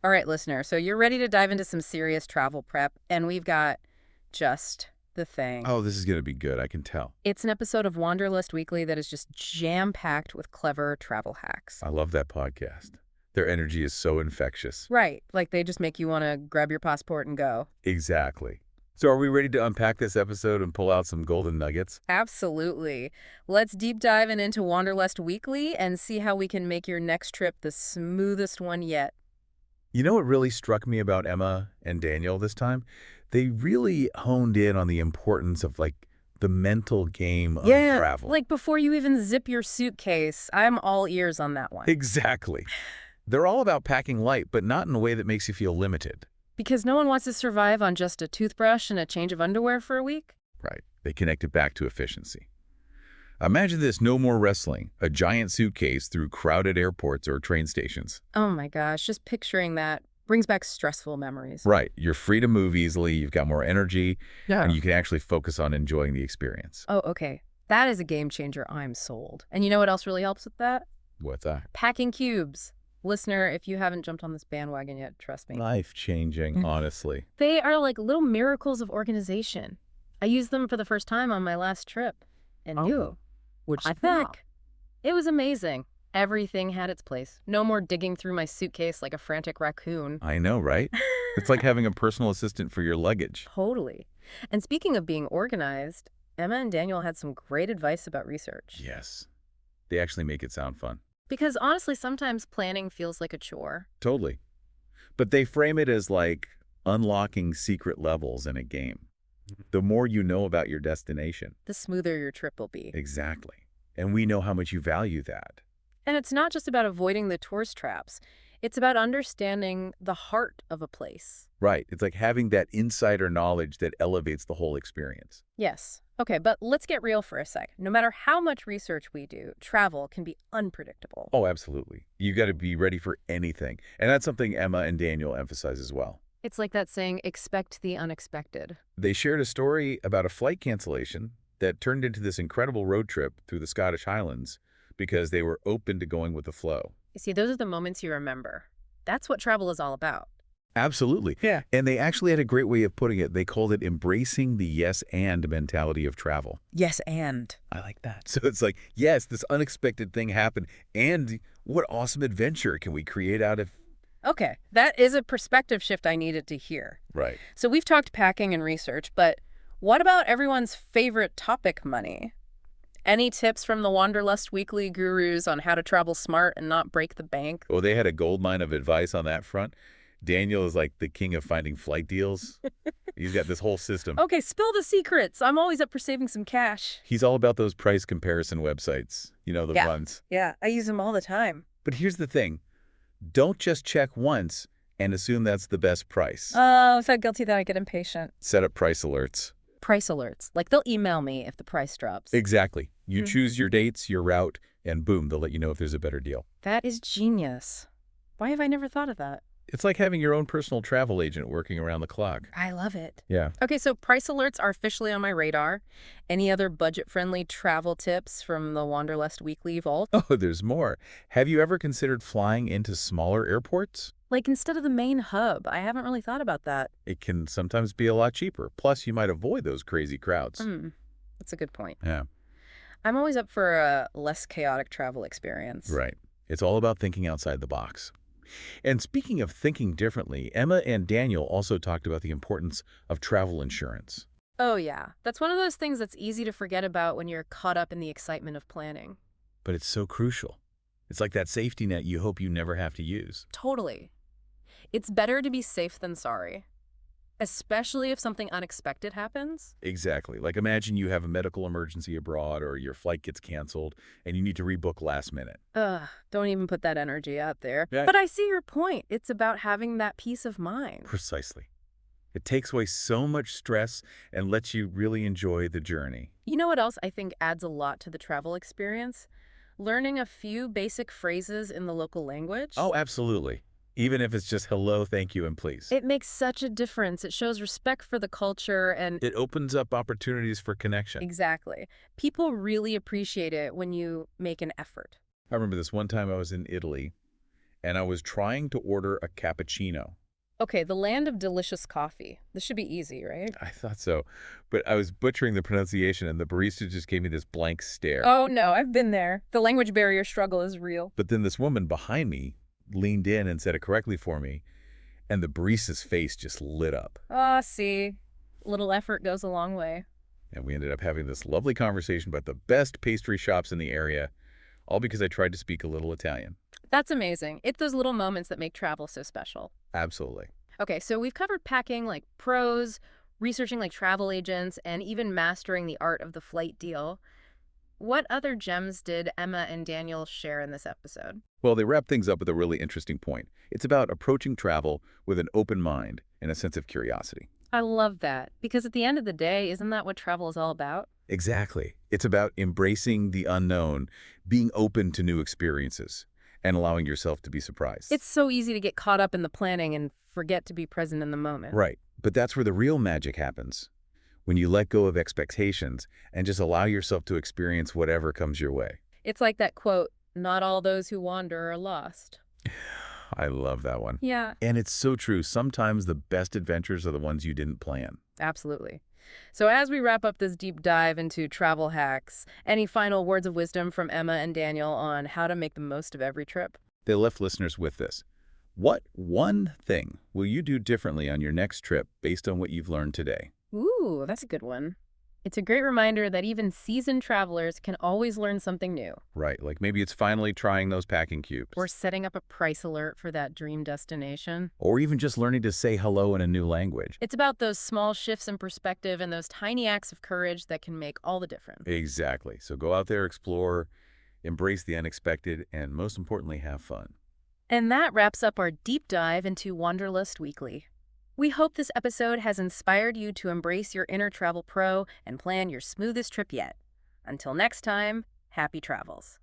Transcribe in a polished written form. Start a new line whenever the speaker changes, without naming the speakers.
All right, listener, so you're ready to dive into some serious travel prep, and we've got just the thing.
Oh, this is going to be good. I can tell.
It's an episode of Wanderlust Weekly that is just jam-packed with clever travel hacks.
I love that podcast. Their energy is so infectious.
Right, like they just make you want to grab your passport and go.
Exactly. So are we ready to unpack this episode and pull out some golden nuggets?
Absolutely. Let's deep dive into Wanderlust Weekly and see how we can make your next trip the smoothest one yet.
You know what really struck me about Emma and Daniel this time? They really honed in on the importance of, the mental game of travel.
Like before you even zip your suitcase, I'm all ears on that one.
Exactly. They're all about packing light, but not in a way that makes you feel limited.
Because no one wants to survive on just a toothbrush and a change of underwear for a week.
Right. They connect it back to efficiency. Imagine this: no more wrestling a giant suitcase through crowded airports or train stations.
Oh my gosh, just picturing that brings back stressful memories.
Right. You're free to move easily, you've got more energy,
Yeah.
and you can actually focus on enjoying the experience.
Oh, okay. That is a game changer. I'm sold. And you know what else really helps with that?
What's that?
Packing cubes. Listener, if you haven't jumped on this bandwagon yet, trust me.
Life-changing, honestly.
They are like little miracles of organization. I used them for the first time on my last trip. And you,
Which
I think it was amazing. Everything had its place. No more digging through my suitcase like a frantic raccoon.
I know, right? It's like having a personal assistant for your luggage.
Totally. And speaking of being organized, Emma and Daniel had some great advice about research.
Yes. They actually make it sound fun.
Because honestly, sometimes planning feels like a chore.
Totally. But they frame it as like unlocking secret levels in a game. The more you know about your destination.
The smoother your trip will be.
Exactly. And we know how much you value that.
And it's not just about avoiding the tourist traps. It's about understanding the heart of a place.
Right. It's like having that insider knowledge that elevates the whole experience.
Yes. Okay, but let's get real for a sec. No matter how much research we do, travel can be unpredictable.
Oh, absolutely. You got to be ready for anything. And that's something Emma and Daniel emphasize as well.
It's like that saying, expect the unexpected.
They shared a story about a flight cancellation that turned into this incredible road trip through the Scottish Highlands because they were open to going with the flow.
You see, those are the moments you remember. That's what travel is all about.
Absolutely.
Yeah.
And they actually had a great way of putting it. They called it embracing the yes and mentality of travel.
Yes, and.
I like that. So it's like, yes, this unexpected thing happened. And what awesome adventure can we create out of...
Okay, that is a perspective shift I needed to hear.
Right.
So we've talked packing and research, but what about everyone's favorite topic, money? Any tips from the Wanderlust Weekly gurus on how to travel smart and not break the bank?
Oh, they had a gold mine of advice on that front. Daniel is like the king of finding flight deals. He's got this whole system.
Okay, spill the secrets. I'm always up for saving some cash.
He's all about those price comparison websites, you know, the ones.
Yeah, I use them all the time.
But here's the thing. Don't just check once and assume that's the best price.
Oh, I'm so guilty that I get impatient.
Set up price alerts.
Price alerts. Like they'll email me if the price drops.
Exactly. You choose your dates, your route, and boom, they'll let you know if there's a better deal.
That is genius. Why have I never thought of that?
It's like having your own personal travel agent working around the clock.
I love it.
Yeah.
Okay, so price alerts are officially on my radar. Any other budget-friendly travel tips from the Wanderlust Weekly vault?
Oh, there's more. Have you ever considered flying into smaller airports?
Like instead of the main hub. I haven't really thought about that.
It can sometimes be a lot cheaper. Plus, you might avoid those crazy crowds.
That's a good point.
Yeah.
I'm always up for a less chaotic travel experience.
Right. It's all about thinking outside the box. And speaking of thinking differently, Emma and Daniel also talked about the importance of travel insurance.
Oh, yeah. That's one of those things that's easy to forget about when you're caught up in the excitement of planning.
But it's so crucial. It's like that safety net you hope you never have to use.
Totally. It's better to be safe than sorry. Especially if something unexpected happens.
Exactly. Like imagine you have a medical emergency abroad or your flight gets canceled and you need to rebook last minute.
Ugh, don't even put that energy out there.
Yeah.
But I see your point. It's about having that peace of mind.
Precisely. It takes away so much stress and lets you really enjoy the journey.
You know what else I think adds a lot to the travel experience? Learning a few basic phrases in the local language.
Oh, absolutely. Even if it's just hello, thank you, and please.
It makes such a difference. It shows respect for the culture and...
It opens up opportunities for connection.
Exactly. People really appreciate it when you make an effort.
I remember this one time I was in Italy, and I was trying to order a cappuccino.
Okay, the land of delicious coffee. This should be easy, right?
I thought so, but I was butchering the pronunciation, and the barista just gave me this blank stare.
Oh no, I've been there. The language barrier struggle is real.
But then this woman behind me leaned in and said it correctly for me, and the barista's face just lit up.
Ah, see. Little effort goes a long way.
And we ended up having this lovely conversation about the best pastry shops in the area, all because I tried to speak a little Italian.
That's amazing. It's those little moments that make travel so special.
Absolutely.
Okay, so we've covered packing like pros, researching like travel agents, and even mastering the art of the flight deal. What other gems did Emma and Daniel share in this episode?
Well, they wrap things up with a really interesting point. It's about approaching travel with an open mind and a sense of curiosity.
I love that, because at the end of the day, isn't that what travel is all about?
Exactly. It's about embracing the unknown, being open to new experiences, and allowing yourself to be surprised.
It's so easy to get caught up in the planning and forget to be present in the moment.
Right. But that's where the real magic happens, when you let go of expectations and just allow yourself to experience whatever comes your way.
It's like that quote, not all those who wander are lost.
I love that one.
Yeah,
And it's so true. Sometimes the best adventures are the ones you didn't plan.
absolutely. So as we wrap up this deep dive into travel hacks, any final words of wisdom from Emma and Daniel on how to make the most of every trip?
They left listeners with this. What one thing will you do differently on your next trip based on what you've learned today?
Ooh, that's a good one. It's a great reminder that even seasoned travelers can always learn something new,
Right, like maybe it's finally trying those packing cubes.
or setting up a price alert for that dream destination.
Or even just learning to say hello in a new language.
It's about those small shifts in perspective and those tiny acts of courage that can make all the difference.
Exactly. So go out there, explore, embrace the unexpected, and most importantly, have fun.
And that wraps up our deep dive into Wanderlust Weekly. We hope this episode has inspired you to embrace your inner travel pro and plan your smoothest trip yet. Until next time, happy travels.